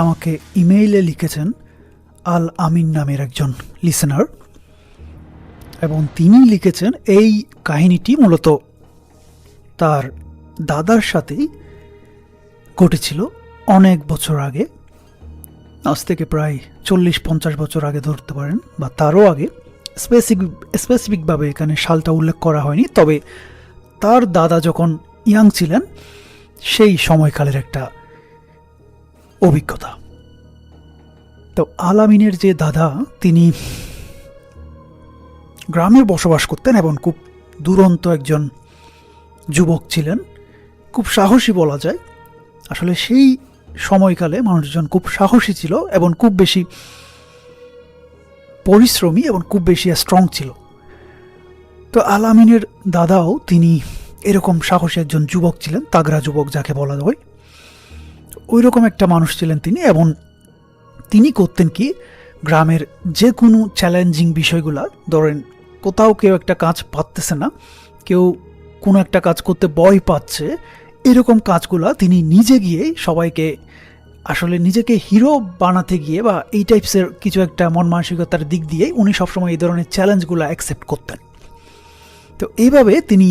আমাকে ইমেইলে লিখেছেন আল আমিন নামের একজন লিসেনার, এবং তিনি লিখেছেন এই কাহিনীটি মূলত তার দাদার সাথেই ঘটেছিল অনেক বছর আগে, আজ থেকে প্রায় 40-50 বছর আগে ধরতে পারেন, বা তারও আগে। স্পেসিফিকভাবে এখানে সালটা উল্লেখ করা হয়নি, তবে তার দাদা যখন ইয়াং ছিলেন সেই সময়কালের একটা অভিজ্ঞতা। তো আল আমিনের যে দাদা, তিনি গ্রামে বসবাস করতেন এবং খুব দুরন্ত একজন যুবক ছিলেন, খুব সাহসী বলা যায়। আসলে সেই সময়কালে মানুষজন খুব সাহসী ছিল এবং খুব বেশি পরিশ্রমী এবং খুব বেশি স্ট্রং ছিল। তো আল আমিনের দাদাও তিনি এরকম সাহসী একজন যুবক ছিলেন, তাগড়া যুবক যাকে বলা হয়, ওই রকম একটা মানুষ ছিলেন তিনি। এবং তিনি করতেন কি, গ্রামের যে কোনো চ্যালেঞ্জিং বিষয়গুলা, ধরেন কোথাও কেউ একটা কাজ পারতেছে না, কেউ কোনো একটা কাজ করতে ভয় পাচ্ছে, এরকম কাজগুলা তিনি নিজে গিয়ে সবাইকে আসলে নিজেকে হিরো বানাতে গিয়ে বা এই টাইপসের কিছু একটা মন মানসিকতার দিক দিয়ে উনি সবসময় এই ধরনের চ্যালেঞ্জগুলো অ্যাকসেপ্ট করতেন। তো এইভাবে তিনি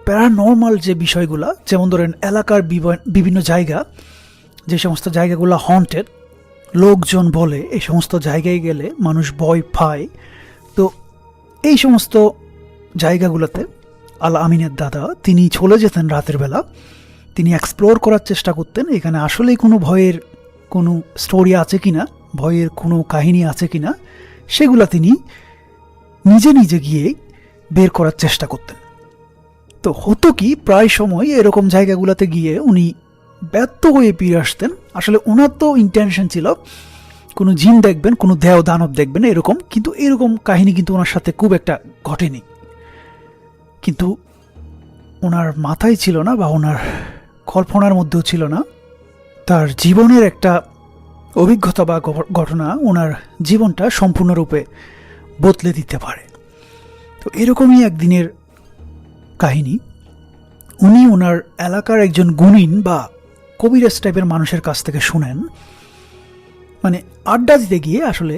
প্যারানর্মাল যে বিষয়গুলা, যেমন ধরেন এলাকার বিভিন্ন জায়গা, যে সমস্ত জায়গাগুলো হন্টেড, লোকজন বলে এই সমস্ত জায়গায় গেলে মানুষ ভয় পায়, তো এই সমস্ত জায়গাগুলোতে আল আমিনের দাদা তিনি চলে যেতেন রাতের বেলা। তিনি এক্সপ্লোর করার চেষ্টা করতেন এখানে আসলেই কোনো ভয়ের কোনো স্টোরি আছে কিনা, ভয়ের কোনো কাহিনী আছে কিনা, সেগুলা তিনি নিজে নিজে গিয়ে বের করার চেষ্টা করতেন। তো হতো কি, প্রায় সময় এরকম জায়গাগুলোতে গিয়ে উনি ব্যর্থ হয়ে ফিরে আসতেন। আসলে ওনার তো ইন্টেনশন ছিল কোনো জিন দেখবেন, কোনো দেও দানব দেখবেন এরকম, কিন্তু এরকম কাহিনী কিন্তু ওনার সাথে খুব একটা ঘটেনি। কিন্তু ওনার মাথায় ছিল না, বা ওনার কল্পনার মধ্যেও ছিল না, তার জীবনের একটা অভিজ্ঞতা বা ঘটনা ওনার জীবনটা সম্পূর্ণরূপে বদলে দিতে পারে। তো এরকমই একদিনের কাহিনী। উনি ওনার এলাকার একজন গুণিন বা কবিরাজ টাইপের মানুষের কাছ থেকে শুনেন, মানে আড্ডা দিতে গিয়ে আসলে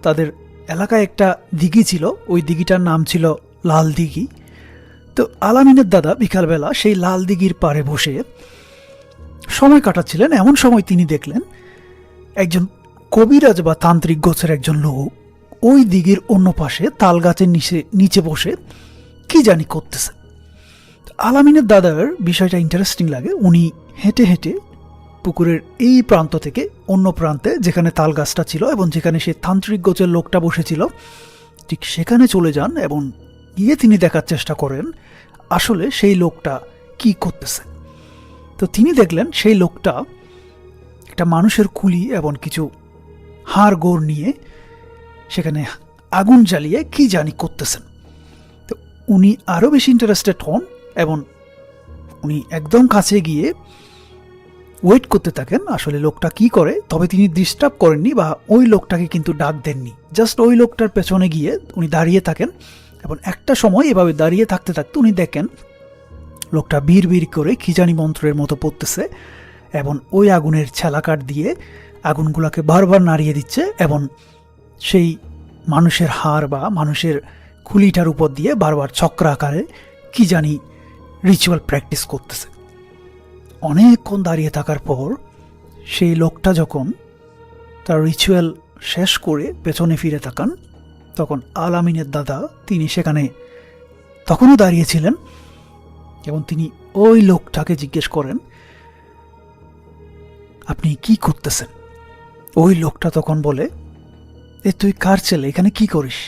তাদের এলাকায় একটা দিঘি ছিল, ওই দিঘিটার নাম ছিল লাল দিঘি। তো আল আমিনের দাদা বিকালবেলা সেই লাল দিঘির পাড়ে বসে সময় কাটাচ্ছিলেন। এমন সময় তিনি দেখলেন একজন কবিরাজ বা তান্ত্রিক গোছের একজন লোক ওই দিঘির অন্য পাশে তাল গাছের নিচে বসে কি জানি করতেছে। আল আমিনের দাদার বিষয়টা ইন্টারেস্টিং লাগে। উনি হেঁটে হেঁটে পুকুরের এই প্রান্ত থেকে অন্য প্রান্তে, যেখানে তাল গাছটা ছিল এবং যেখানে সে তান্ত্রিক গোছের লোকটা বসেছিল, ঠিক সেখানে চলে যান এবং গিয়ে তিনি দেখার চেষ্টা করেন আসলে সেই লোকটা কি করতেছে। তো তিনি দেখলেন সেই লোকটা একটা মানুষের কুলি এবং কিছু হাড় গোড় নিয়ে সেখানে আগুন জ্বালিয়ে কি জানি করতেছেন। তো উনি আরও বেশি ইন্টারেস্টেড হন এবং উনি একদম কাছে গিয়ে ওয়েট করতে থাকেন আসলে লোকটা কি করে। তবে তিনি ডিস্টার্ব করেননি বা ওই লোকটাকে কিন্তু ডাক দেননি, জাস্ট ওই লোকটার পেছনে গিয়ে উনি দাঁড়িয়ে থাকেন। এবং একটা সময় এভাবে দাঁড়িয়ে থাকতে থাকতে উনি দেখেন লোকটা বীর বীর করে কি জানি মন্ত্রের মতো পড়তেছে এবং ওই আগুনের ছেলাকাঠ দিয়ে আগুনগুলোকে বারবার নাড়িয়ে দিচ্ছে এবং সেই মানুষের হাড় বা মানুষের খুলিটার উপর দিয়ে বারবার চক্র আকারে কি জানি রিচুয়াল প্র্যাকটিস করতেছে। অনেকক্ষণ দাঁড়িয়ে থাকার পর সেই লোকটা যখন তার রিচুয়াল শেষ করে পেছনে ফিরে তাকান, তখন আল আমিনের দাদা তিনি সেখানে তখনও দাঁড়িয়েছিলেন এবং তিনি ওই লোকটাকে জিজ্ঞেস করেন, আপনি কি করতেছেন? ওই লোকটা তখন বলে, এ তুই কার ছেলে, এখানে কি করিস?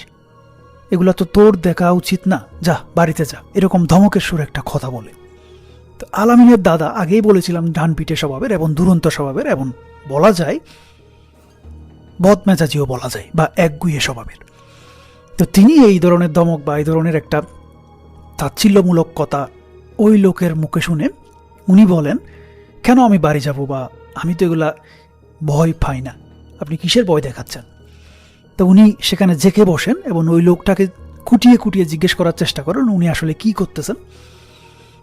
এগুলা তো তোর দেখা উচিত না, যা বাড়িতে যা, এরকম ধমকের সুর একটা কথা বলে। তো আল আমিনের দাদা আগেই বলেছিলাম ডান পিঠে স্বভাবের এবং দুরন্ত স্বভাবের, এবং বলা যায় বদমেজাজিও বলা যায় বা একগুঁয়ে স্বভাবের। তো তিনি এই ধরনের ধমক বা এই ধরনের একটা তাচ্ছিল্যমূলক কথা ওই লোকের মুখে শুনে উনি বলেন, কেন আমি বাড়ি যাব, বা আমি তো এগুলা ভয় পাই না, আপনি কিসের ভয় দেখাচ্ছেন? তো উনি সেখানে জেকে বসেন এবং ওই লোকটাকে কুটিয়ে কুটিয়ে জিজ্ঞেস করার চেষ্টা করেন উনি আসলে কি করতেছেন।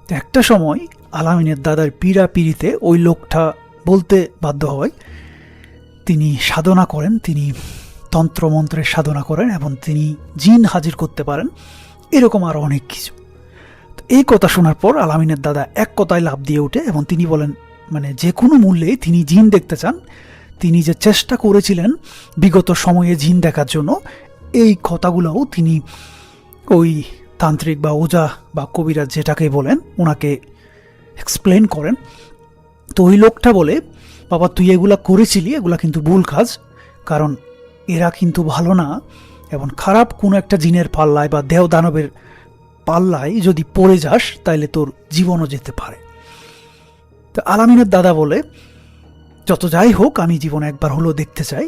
তো একটা সময় আল আমিনের দাদার পিড়াপিড়িতে ওই লোকটা বলতে বাধ্য হয় তিনি সাধনা করেন, তিনি তন্ত্রমন্ত্রের সাধনা করেন এবং তিনি জিন হাজির করতে পারেন, এরকম আরও অনেক কিছু। এই কথা শোনার পর আলামিনের দাদা এক কথায় লাফ দিয়ে ওঠে এবং তিনি বলেন মানে যে কোনো মূল্যে তিনি জিন দেখতে চান। তিনি যে চেষ্টা করেছিলেন বিগত সময়ে জিন দেখার জন্য, এই কথাগুলোও তিনি ওই তান্ত্রিক বা ওজা বা কবিরাজ যেটাকে বলেন ওনাকে এক্সপ্লেন করেন। তো ওই লোকটা বলে, বাবা তুই এগুলা করেছিলি, এগুলা কিন্তু ভুল কাজ, কারণ এরা কিন্তু ভালো না এবং খারাপ কোনো একটা জিনের পাল্লায় বা দেহ দানবের পাল্লায় যদি পড়ে যাস তাইলে তোর জীবনও যেতে পারে। তো আলামিনের দাদা বলে, যত যাই হোক আমি জীবনে একবার হলেও দেখতে চাই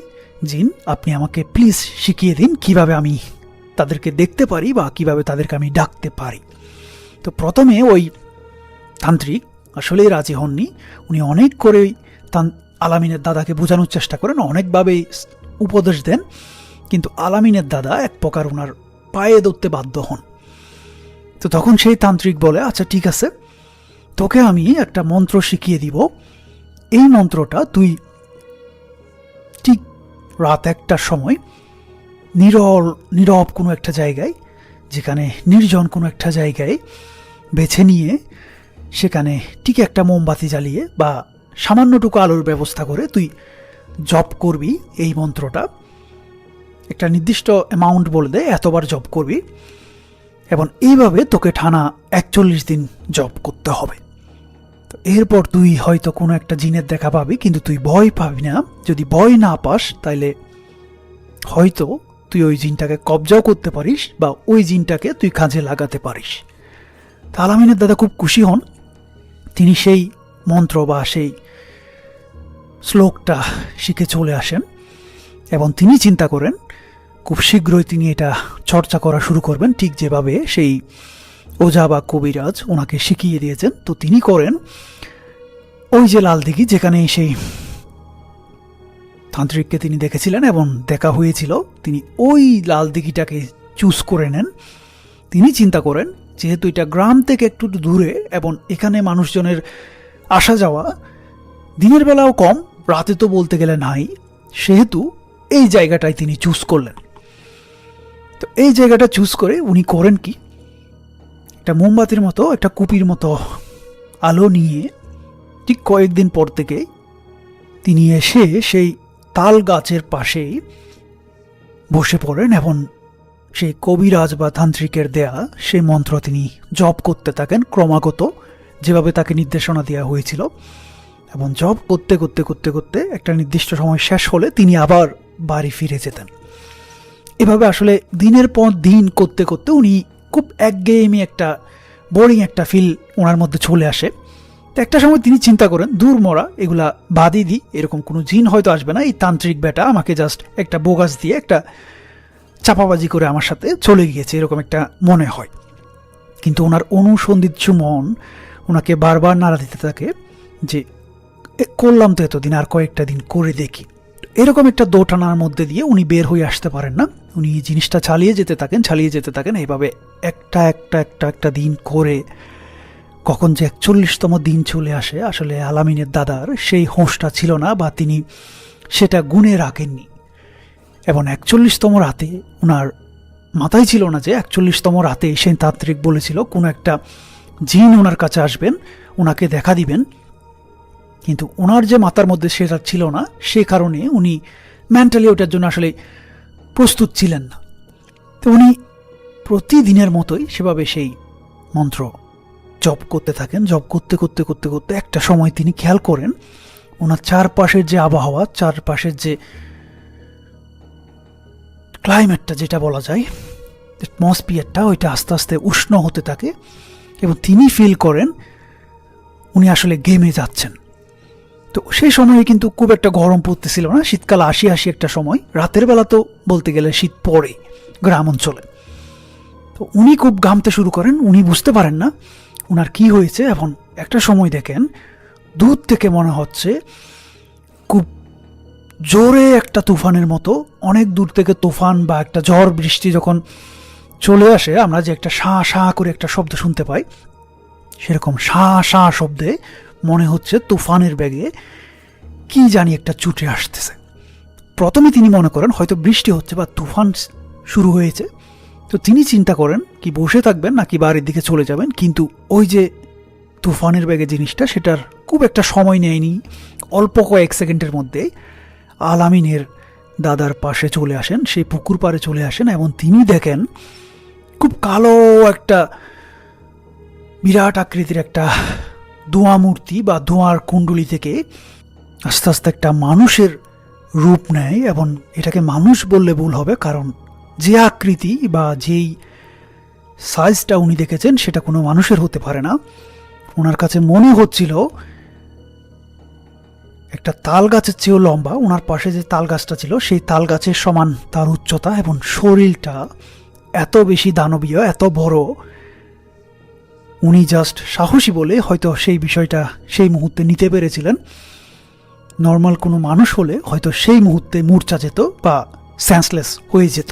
জিন, আপনি আমাকে প্লিজ শিখিয়ে দিন কিভাবে আমি তাদেরকে দেখতে পারি বা কিভাবে তাদেরকে আমি ডাকতে পারি। তো প্রথমে ওই তান্ত্রিক আসলেই রাজি হননি। উনি অনেক করে আলামিনের দাদাকে বোঝানোর চেষ্টা করেন, অনেকভাবেই উপদেশ দেন, কিন্তু আলামিনের দাদা এক প্রকার ওনার পায়ে ধরতে বাধ্য হন। তো তখন সেই তান্ত্রিক বলে, আচ্ছা ঠিক আছে, তোকে আমি একটা মন্ত্র শিখিয়ে দিব, এই মন্ত্রটা তুই ঠিক রাত 1টার সময় নীরব কোনো একটা জায়গায়, যেখানে নির্জন কোনো একটা জায়গায় বেছে নিয়ে সেখানে ঠিক একটা মোমবাতি জ্বালিয়ে বা সামান্যটুকু আলোর ব্যবস্থা করে তুই জপ করবি এই মন্ত্রটা। একটা নির্দিষ্ট অ্যামাউন্ট বলে দেয়, এতবার জপ করবি এবং এইভাবে তোকে টানা 41 দিন জপ করতে হবে। তো এরপর তুই হয়তো কোনো একটা জিনের দেখা পাবি, কিন্তু তুই ভয় পাবি না। যদি ভয় না পাস তাইলে হয়তো তুই ওই জিনটাকে কবজাও করতে পারিস বা ওই জিনটাকে তুই কাজে লাগাতে পারিস। তা আলামিনের দাদা খুব খুশি হন। তিনি সেই মন্ত্র বা সেই শ্লোকটা শিখে চলে আসেন এবং তিনি চিন্তা করেন খুব শীঘ্রই তিনি এটা চর্চা করা শুরু করবেন, ঠিক যেভাবে সেই ওঝা বা কবিরাজ ওনাকে শিখিয়ে দিয়েছেন। তো তিনি করেন ওই যে লাল দিঘি যেখানে সেই তান্ত্রিককে তিনি দেখেছিলেন এবং দেখা হয়েছিল, তিনি ওই লাল দিঘিটাকে চুজ করে নেন। তিনি চিন্তা করেন যেহেতু এটা গ্রাম থেকে একটু দূরে এবং এখানে মানুষজনের আসা যাওয়া দিনের বেলাও কম, রাতে তো বলতে গেলে নাই, সেহেতু এই জায়গাটাই তিনি চুজ করলেন। তো এই জায়গাটা চুজ করে উনি করেন কি, একটা মোমবাতির মতো একটা কুপির মতো আলো নিয়ে ঠিক কয়েকদিন পর থেকে তিনি এসে সেই তাল গাছের পাশেই বসে পড়েন এবং সেই কবিরাজ বা তান্ত্রিকের দেয়া সেই মন্ত্র তিনি জপ করতে থাকেন ক্রমাগত, যেভাবে তাকে নির্দেশনা দেওয়া হয়েছিল। এবং জপ করতে করতে করতে করতে একটা নির্দিষ্ট সময় শেষ হলে তিনি আবার বাড়ি ফিরে যেতেন। এভাবে আসলে দিনের পর দিন করতে করতে উনি খুব একঘেয়েমি একটা বোরিং একটা ফিল ওনার মধ্যে চলে আসে। তো একটা সময় তিনি চিন্তা করেন, দূর মরা এগুলা বাদই দিই, এরকম কোনো জিন হয়তো আসবে না, এই তান্ত্রিক বেটা আমাকে জাস্ট একটা বোগাস দিয়ে একটা চাপাবাজি করে আমার সাথে চলে গিয়েছে, এরকম একটা মনে হয়। কিন্তু ওনার অনুসন্ধিৎসু মন ওনাকে বারবার নাড়া দিতে থাকে যে করলাম তো এতদিন, আর কয়েকটা দিন করে দেখি। এরকম একটা দোটানার মধ্যে দিয়ে উনি বের হয়ে আসতে পারেন না। উনি এই জিনিসটা চালিয়ে যেতে থাকেন এইভাবে একটা একটা একটা একটা দিন করে কখন যে 41তম দিন চলে আসে, আসলে আলামিনের দাদার সেই হোঁশটা ছিল না বা তিনি সেটা গুণে রাখেননি। এবং 41তম রাতে ওনার মাথায় ছিল না যে 41তম রাতে সেই তান্ত্রিক বলেছিল কোনো একটা জিন ওনার কাছে আসবেন, ওনাকে দেখা দিবেন, কিন্তু ওনার যে মাথার মধ্যে সেটা ছিল না, সে কারণে উনি মেন্টালি ওটার জন্য আসলে প্রস্তুত ছিলেন না। তো উনি প্রতিদিনের মতোই সেভাবে সেই মন্ত্র জপ করতে থাকেন। জপ করতে করতে করতে করতে একটা সময় তিনি খেয়াল করেন ওনার চারপাশের যে আবহাওয়া, চারপাশের যে ক্লাইমেটটা যেটা বলা যায় অ্যাটমসফিয়ারটা, ওইটা আস্তে আস্তে উষ্ণ হতে থাকে এবং তিনি ফিল করেন উনি আসলে গেমে যাচ্ছেন। তো সেই সময়ে কিন্তু খুব একটা গরম পড়তেছিল না, শীতকাল আসি একটা সময়, রাতের বেলা তো বলতে গেলে শীত পড়ে গ্রাম অঞ্চলে। তো উনি খুব ঘামতে শুরু করেন, উনি বুঝতে পারেন না ওনার কি হয়েছে এবং একটা সময় দেখেন দূর থেকে মনে হচ্ছে খুব জোরে একটা তুফানের মতো, অনেক দূর থেকে তুফান বা একটা ঝড় বৃষ্টি যখন চলে আসে আমরা যে একটা শাঁ শাঁ করে একটা শব্দ শুনতে পাই, সেরকম শাঁ শাঁ শব্দে মনে হচ্ছে তুফানের বেগে কি জানি একটা ছুটে আসতেছে। প্রথমে তিনি মনে করেন হয়তো বৃষ্টি হচ্ছে বা তুফান শুরু হয়েছে। তো তিনি চিন্তা করেন কি বসে থাকবেন নাকি বাড়ির দিকে চলে যাবেন, কিন্তু ওই যে তুফানের বেগে জিনিসটা, সেটার খুব একটা সময় নেয়নি। অল্প কয়েক সেকেন্ডের মধ্যে আল আমিনের দাদার পাশে চলে আসেন, সেই পুকুর পাড়ে চলে আসেন, এবং তিনি দেখেন খুব কালো একটা বিরাট আকৃতির একটা ধোঁয়া মূর্তি বা ধোঁয়ার কুণ্ডলি থেকে আস্তে আস্তে একটা মানুষের রূপ নেয়। এবং এটাকে মানুষ বললে ভুল হবে, কারণ যে আকৃতি বা যেই সাইজটা উনি দেখেছেন সেটা কোনো মানুষের হতে পারে না। ওনার কাছে মনে হচ্ছিল একটা তাল গাছের চেয়েও লম্বা। ওনার পাশে যে তাল গাছটা ছিল সেই তাল গাছের সমান তার উচ্চতা, এবং শরীরটা এত বেশি দানবীয়, এত বড়। উনি জাস্ট সাহসী বলে হয়তো সেই বিষয়টা সেই মুহূর্তে নিতে পেরেছিলেন। নর্মাল কোনো মানুষ হলে হয়তো সেই মুহূর্তে মূর্ছা যেত বা সেন্সলেস হয়ে যেত।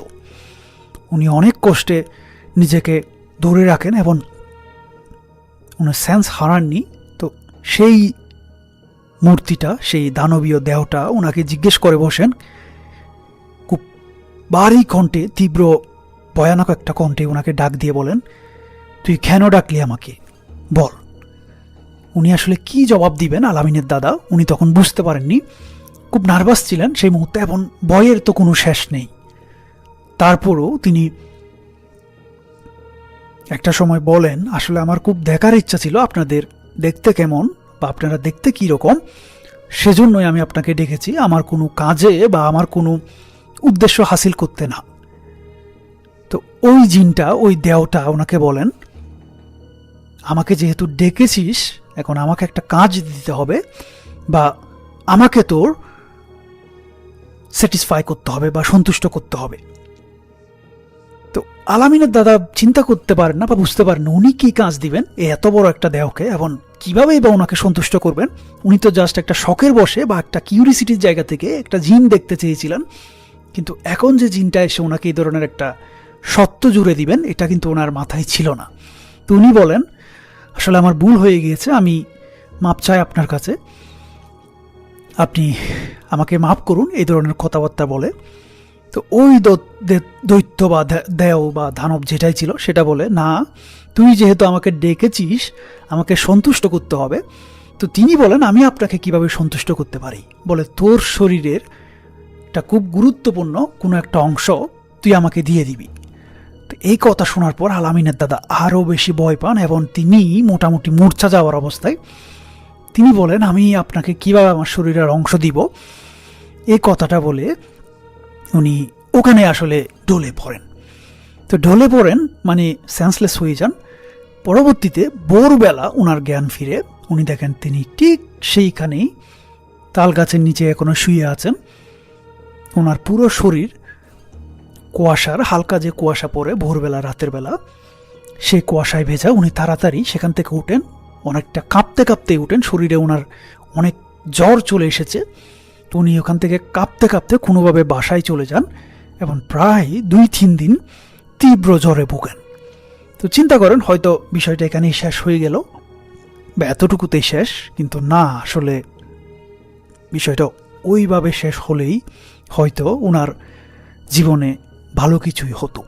উনি অনেক কষ্টে নিজেকে ধরে রাখেন এবং উনি সেন্স হারাননি। তো সেই মূর্তিটা, সেই দানবীয় দেহটা ওনাকে জিজ্ঞেস করে বসেন খুব ভারী কণ্ঠে, তীব্র ভয়ানক একটা কণ্ঠে ওনাকে ডাক দিয়ে বলেন, তুই কেন ডাকলি আমাকে, বল। উনি আসলে কি জবাব দিবেন আল আমিনের দাদা উনি তখন বুঝতে পারেননি। খুব নার্ভাস ছিলেন সেই মুহূর্তে, এবং ভয়ের তো কোনো শেষ নেই। তারপরও তিনি একটা সময় বলেন, আসলে আমার খুব দেখার ইচ্ছা ছিল আপনাদের দেখতে কেমন বা আপনারা দেখতে কী রকম, সেজন্যই আমি আপনাকে ডেকেছি, আমার কোনো কাজে বা আমার কোনো উদ্দেশ্য হাসিল করতে না। তো ওই জিনটা, ওই দেহটা ওনাকে বলেন, আমাকে যেহেতু ডেকেছিস, এখন আমাকে একটা কাজ দিতে হবে বা আমাকে তোর স্যাটিসফাই করতে হবে বা সন্তুষ্ট করতে হবে। তো আল আমিনের দাদা চিন্তা করতে পারেন না বা বুঝতে পারেন না উনি কী কাজ দিবেন এত বড় একটা দেহকে, এবং কীভাবেই বা ওনাকে সন্তুষ্ট করবেন। উনি তো জাস্ট একটা শখের বসে বা একটা কিউরিসিটির জায়গা থেকে একটা জিন দেখতে চেয়েছিলেন, কিন্তু এখন যে জিনটা এসে ওনাকে এই ধরনের একটা সত্য জুড়ে দিবেন এটা কিন্তু ওনার মাথায় ছিল না। তো উনি বলেন, আসলে আমার ভুল হয়ে গিয়েছে, আমি মাপ চাই আপনার কাছে, আপনি আমাকে মাফ করুন, এই ধরনের কথাবার্তা বলে। তো ওই দৈত্য বা দেও বা দানব যেটাই ছিল সেটা বলে, না তুই যেহেতু আমাকে ডেকেছিস আমাকে সন্তুষ্ট করতে হবে। তো তিনি বলেন, আমি আপনাকে কিভাবে সন্তুষ্ট করতে পারি, বলে তোর শরীরের একটা খুব গুরুত্বপূর্ণ কোনো একটা অংশ তুই আমাকে দিয়ে দিবি। তো এই কথা শোনার পর আল আমিনের দাদা আরও বেশি ভয় পান এবং তিনি মোটামুটি মূর্ছা যাওয়ার অবস্থায়। তিনি বলেন, আমি আপনাকে কিভাবে আমার শরীরের অংশ দিব, এই কথাটা বলে উনি ওখানে আসলে ঢলে পড়েন। তো ঢলে পড়েন মানে সেন্সলেস হয়ে যান। পরবর্তীতে ভোরবেলা ওনার জ্ঞান ফিরে, উনি দেখেন তিনি ঠিক সেইখানেই তাল গাছের নিচে এখনো শুয়ে আছেন। ওনার পুরো শরীর কুয়াশার, হালকা যে কুয়াশা পড়ে ভোরবেলা রাতের বেলা, সেই কুয়াশায় ভেজা। উনি তাড়াতাড়ি সেখান থেকে উঠেন, অনেকটা কাঁপতে কাঁপতে উঠেন, শরীরে ওনার অনেক জ্বর চলে এসেছে। তো উনি ওখান থেকে কাঁপতে কাঁপতে কোনোভাবে বাসায় চলে যান এবং প্রায় 2-3 দিন তীব্র জ্বরে ভোগেন। তো চিন্তা করেন হয়তো বিষয়টা এখানেই শেষ হয়ে গেল বা এতটুকুতেই শেষ, কিন্তু না, আসলে বিষয়টা ওইভাবে শেষ হলেই হয়তো ওনার জীবনে ভালো কিছুই হতো।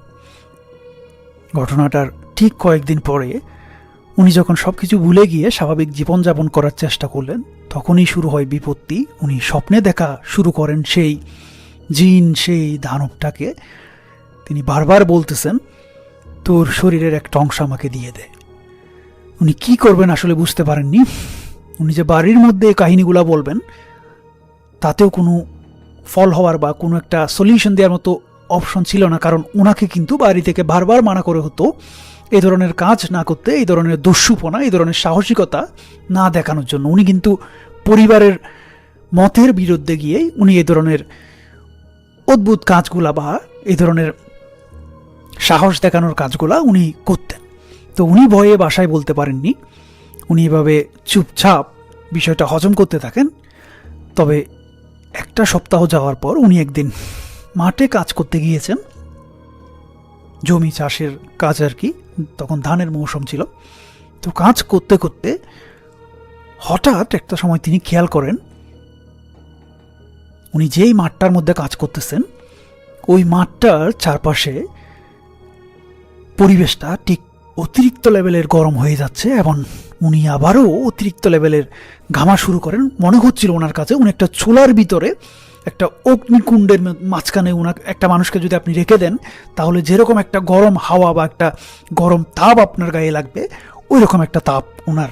ঘটনাটার ঠিক কয়েকদিন পরে উনি যখন সব কিছু ভুলে গিয়ে স্বাভাবিক জীবনযাপন করার চেষ্টা করলেন, তখনই শুরু হয় বিপত্তি। উনি স্বপ্নে দেখা শুরু করেন সেই জিন, সেই দানবটাকে। তিনি বারবার বলতেছেন, তোর শরীরের একটা অংশ আমাকে দিয়ে দে। উনি কি করবেন আসলে বুঝতে পারেননি। উনি যে বাড়ির মধ্যে কাহিনীগুলো বলবেন তাতেও কোনো ফল হওয়ার বা কোনো একটা সলিউশন দেওয়ার মতো অপশন ছিল না, কারণ ওনাকে কিন্তু বাড়ি থেকে বারবার মানা করে হতো এই ধরনের কাজ না করতে, এই ধরনের দস্যুপনা, এই ধরনের সাহসিকতা না দেখানোর জন্য। উনি কিন্তু পরিবারের মতের বিরুদ্ধে গিয়েই উনি এই ধরনের অদ্ভুত কাজগুলা বা এই ধরনের সাহস দেখানোর কাজগুলা উনি করতেন। তো উনি ভয়ে বাসায় বলতে পারেননি, উনি এভাবে চুপচাপ বিষয়টা হজম করতে থাকেন। তবে একটা সপ্তাহ যাওয়ার পর উনি একদিন মাঠে কাজ করতে গিয়েছেন, জমি চাষের কাজ আর কি, তখন ধানের মৌসুম ছিল। তো কাজ করতে করতে হঠাৎ একটা সময় তিনি খেয়াল করেন উনি যেই মাঠটার মধ্যে কাজ করতেছেন ওই মাঠটার চারপাশে পরিবেশটা ঠিক অতিরিক্ত লেভেলের গরম হয়ে যাচ্ছে এবং উনি আবারও অতিরিক্ত লেভেলের ঘামা শুরু করেন। মনে হচ্ছিল ওনার কাছে উনি একটা চুলার ভিতরে একটা অগ্নিকুণ্ডের মাঝখানে একটা মানুষকে যদি আপনি রেখে দেন তাহলে যেরকম একটা গরম হাওয়া বা একটা গরম তাপ আপনার গায়ে লাগবে ওই রকম একটা তাপ ওনার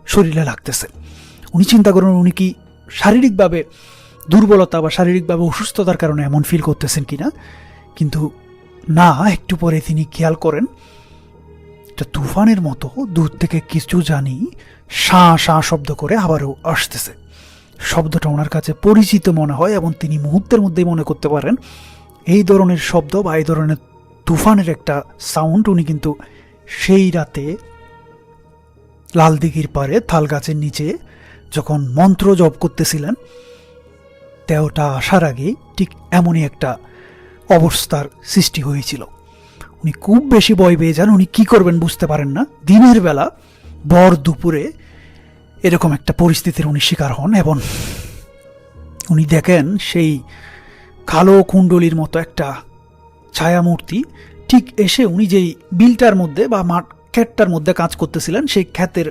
শরীরে লাগতেছে। উনি চিন্তা করেন উনি কি শারীরিকভাবে দুর্বলতা বা শারীরিকভাবে অসুস্থতার কারণে এমন ফিল করতেছেন কিনা, কিন্তু না, একটু পরে তিনি খেয়াল করেন একটা তুফানের মতো দূর থেকে কিছু জানি শাঁ শাঁ শব্দ করে আবারও আসতেছে। শব্দটা ওনার কাছে পরিচিত মনে হয় এবং তিনি মুহূর্তের মধ্যেই মনে করতে পারেন এই ধরনের শব্দ বা এই ধরনের তুফানের একটা সাউন্ড উনি কিন্তু সেই রাতে লাল দিঘির পাড়ে তাল গাছের নিচে যখন মন্ত্র জপ করতেছিলেন দেহটা আসার আগে ঠিক এমনই একটা অবস্থার সৃষ্টি হয়েছিল। উনি খুব বেশি ভয় পেয়ে যান, উনি কি করবেন বুঝতে পারেন না। দিনের বেলা ভর দুপুরে এরকম একটা পরিস্থিতির উনি শিকার হন এবং উনি দেখেন সেই কালো কুণ্ডলির মতো একটা ছায়ামূর্তি ঠিক এসে উনি যেই বিলটার মধ্যে বা ক্ষেতটার মধ্যে কাজ করতেছিলেন সেই ক্ষেতের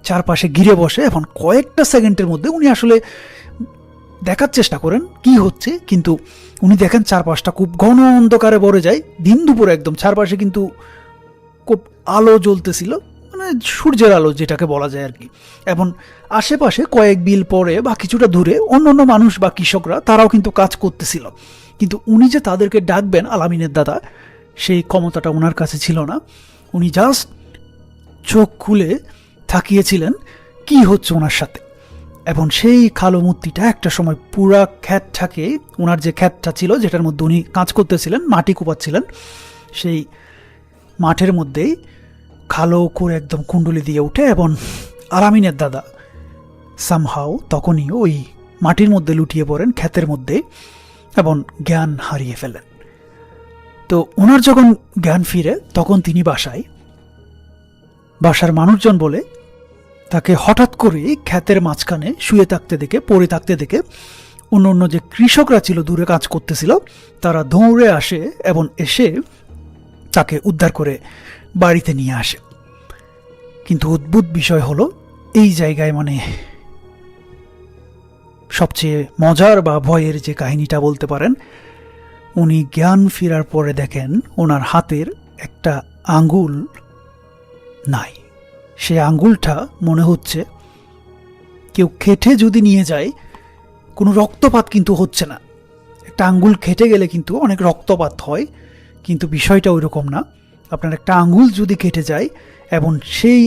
চারপাশে ঘিরে বসে এবং কয়েকটা সেকেন্ডের মধ্যে উনি আসলে দেখার চেষ্টা করেন কি হচ্ছে, কিন্তু উনি দেখেন চারপাশটা খুব ঘন অন্ধকারে ভরে যায়। দিন দুপুরে একদম চারপাশে কিন্তু খুব আলো জ্বলতেছিল, মানে সূর্যের আলো যেটাকে বলা যায় আর কি। এবং আশেপাশে কয়েক বিল পরে বা কিছুটা দূরে অন্য মানুষ বা কৃষকরা তারাও কিন্তু কাজ করতেছিল, কিন্তু উনি যে তাদেরকে ডাকবেন আলামিনের দাদা সেই ক্ষমতাটা ওনার কাছে ছিল না। উনি জাস্ট চোখ খুলে তাকিয়েছিলেন কি হচ্ছে ওনার সাথে। এবং সেই কালো মূর্তিটা একটা সময় পুরা ক্ষেতটাকে, ওনার যে ক্ষেতটা ছিল যেটার মধ্যে উনি কাজ করতেছিলেন মাটি কুপাচ্ছিলেন সেই মাঠের মধ্যেই কালো করে একদম কুণ্ডলি দিয়ে ওঠে এবং আলামিনের দাদা সামহাও তখনই ওই মাটির মধ্যে লুটিয়ে পড়েন ক্ষেতের মধ্যে এবং জ্ঞান হারিয়ে ফেলেন। তো ওনার যখন জ্ঞান ফিরে তখন তিনি বাসার মানুষজন বলে তাকে হঠাৎ করে ক্ষেতের মাঝখানে শুয়ে থাকতে দেখে, পড়ে থাকতে দেখে অন্য যে কৃষকরা ছিল দূরে কাজ করতেছিল তারা দৌড়ে আসে এবং এসে তাকে উদ্ধার করে বাড়িতে নিয়ে আসে। কিন্তু অদ্ভুত বিষয় হলো এই জায়গায় মানে সবচেয়ে মজার বা ভয়ের যে কাহিনীটা বলতে পারেন, উনি জ্ঞান ফেরার পরে দেখেন ওনার হাতের একটা আঙ্গুল নাই। সে আঙ্গুলটা মনে হচ্ছে কেউ খেটে যদি নিয়ে যায়, কোনো রক্তপাত কিন্তু হচ্ছে না। একটা আঙ্গুল খেটে গেলে কিন্তু অনেক রক্তপাত হয়, কিন্তু বিষয়টা ওই রকম না। আপনার একটা আঙ্গুল যদি কেটে যায় এবং সেই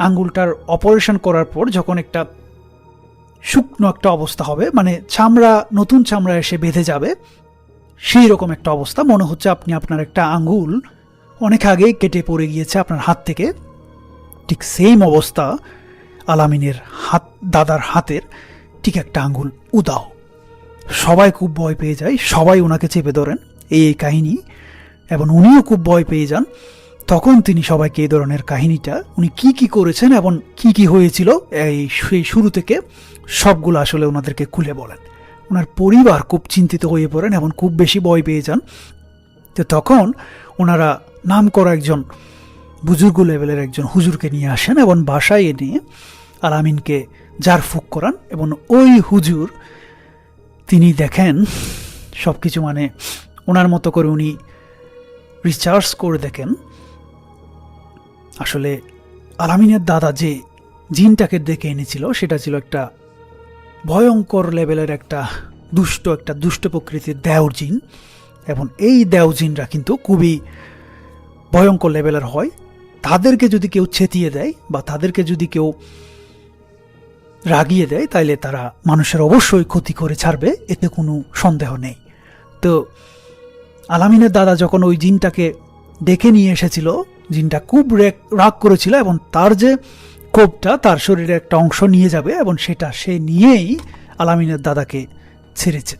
আঙ্গুলটার অপারেশন করার পর যখন একটা শুকনো একটা অবস্থা হবে, মানে চামড়া, নতুন চামড়া এসে বেঁধে যাবে, সেই রকম একটা অবস্থা মনে হচ্ছে আপনি আপনার একটা আঙ্গুল অনেক আগেই কেটে পড়ে গিয়েছে আপনার হাত থেকে। ঠিক সেম অবস্থা আলামিনের দাদার হাতের ঠিক একটা আঙ্গুল উদাও। সবাই খুব ভয় পেয়ে যায়, সবাই ওনাকে চেপে ধরেন এই কাহিনী, এবং উনিও খুব ভয় পেয়ে যান। তখন তিনি সবাইকে এই ধরনের কাহিনীটা উনি কি করেছেন এবং কি হয়েছিল সেই শুরু থেকে সবগুলো আসলে ওনাদেরকে খুলে বলেন। ওনার পরিবার খুব চিন্তিত হয়ে পড়েন এবং খুব বেশি ভয় পেয়ে যান। তো তখন ওনারা নাম করা একজন বুজুর্গ লেভেলের একজন হুজুরকে নিয়ে আসেন এবং বাসায় এনে আলামিনকে জারফুক করান এবং ওই হুজুর তিনি দেখেন সব কিছু মানে ওনার মতো করে উনি রিসার্চ করে দেখেন আসলে আলামিনের দাদা যে জিনটাকে ডেকে এনেছিল সেটা ছিল একটা ভয়ঙ্কর লেভেলের একটা দুষ্ট প্রকৃতির দেওর জিন, এবং এই দেও জিনরা কিন্তু খুবই ভয়ঙ্কর লেভেলের হয়। তাদেরকে যদি কেউ ছেতিয়ে দেয় বা তাদেরকে যদি কেউ রাগিয়ে দেয় তাইলে তারা মানুষের অবশ্যই ক্ষতি করে ছাড়বে, এতে কোনো সন্দেহ নেই। তো আলামিনের দাদা যখন ওই জিনটাকে ডেকে নিয়ে এসেছিল, জিনটা খুব রাগ করেছিল এবং তার যে কোপটা তার শরীরে একটা অংশ নিয়ে যাবে এবং সেটা সে নিয়েই আলামিনের দাদাকে ছেড়েছে।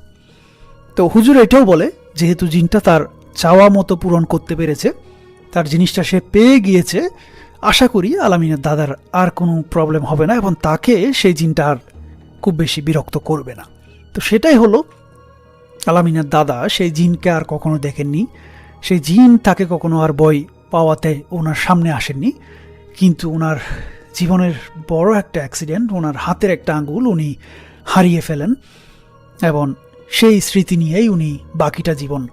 তো হুজুর এটাও বলে যেহেতু জিনটা তার চাওয়া মতো পূরণ করতে পেরেছে, তার জিনিসটা সে পেয়ে গিয়েছে, আশা করি আলামিনের দাদার আর কোনো প্রবলেম হবে না এবং তাকে সেই জিনটা আর খুব বেশি বিরক্ত করবে না। তো সেটাই হলো আলামিনের দাদা সেই জিনকে আর কখনো দেখেননি, সেই জিন তাকে কখনো আর ভয় পাওয়াতে ওনার সামনে আসেননি। কিন্তু ওনার জীবনের বড় একটা অ্যাক্সিডেন্ট, ওনার হাতের একটা আঙ্গুল উনি হারিয়ে ফেলেন এবং সেই স্মৃতি নিয়েই উনি বাকিটা জীবন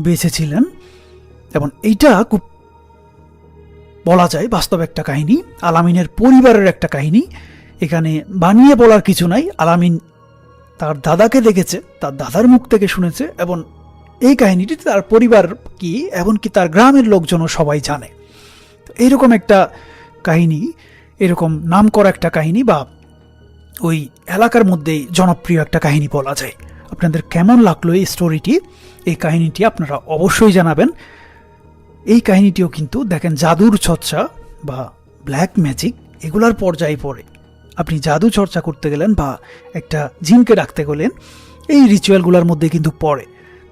বেঁচেছিলেন। এবং এইটা খুব বলা যায় বাস্তব একটা কাহিনী, আলামিনের পরিবারের একটা কাহিনী। এখানে বানিয়ে বলার কিছু নাই। আলামিন তার দাদাকে দেখেছে, তার দাদার মুখ থেকে শুনেছে, এবং এই কাহিনীটি তার পরিবার কি এমনকি তার গ্রামের লোকজনও সবাই জানে। এইরকম একটা কাহিনী, এরকম নাম করা একটা কাহিনী বা ওই এলাকার মধ্যেই জনপ্রিয় একটা কাহিনী বলা যায়। আপনাদের কেমন লাগলো এই স্টোরিটি, এই কাহিনীটি আপনারা অবশ্যই জানাবেন। এই কাহিনীটিও কিন্তু দেখেন জাদুর চর্চা বা ব্ল্যাক ম্যাজিক এগুলার পর্যায়ে পড়ে। আপনি জাদু চর্চা করতে গেলেন বা একটা জিনকে ডাকতে গেলেন, এই রিচুয়ালগুলোর মধ্যে কিন্তু পড়ে।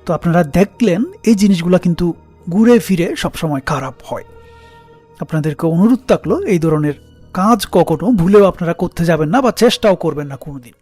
তো আপনারা দেখলেন এই জিনিসগুলো কিন্তু ঘুরে ফিরে সবসময় খারাপ হয়। আপনাদেরকে অনুরোধ থাকলো এই ধরনের কাজ কখনো ভুলেও আপনারা করতে যাবেন না বা চেষ্টাও করবেন না কোনোদিন।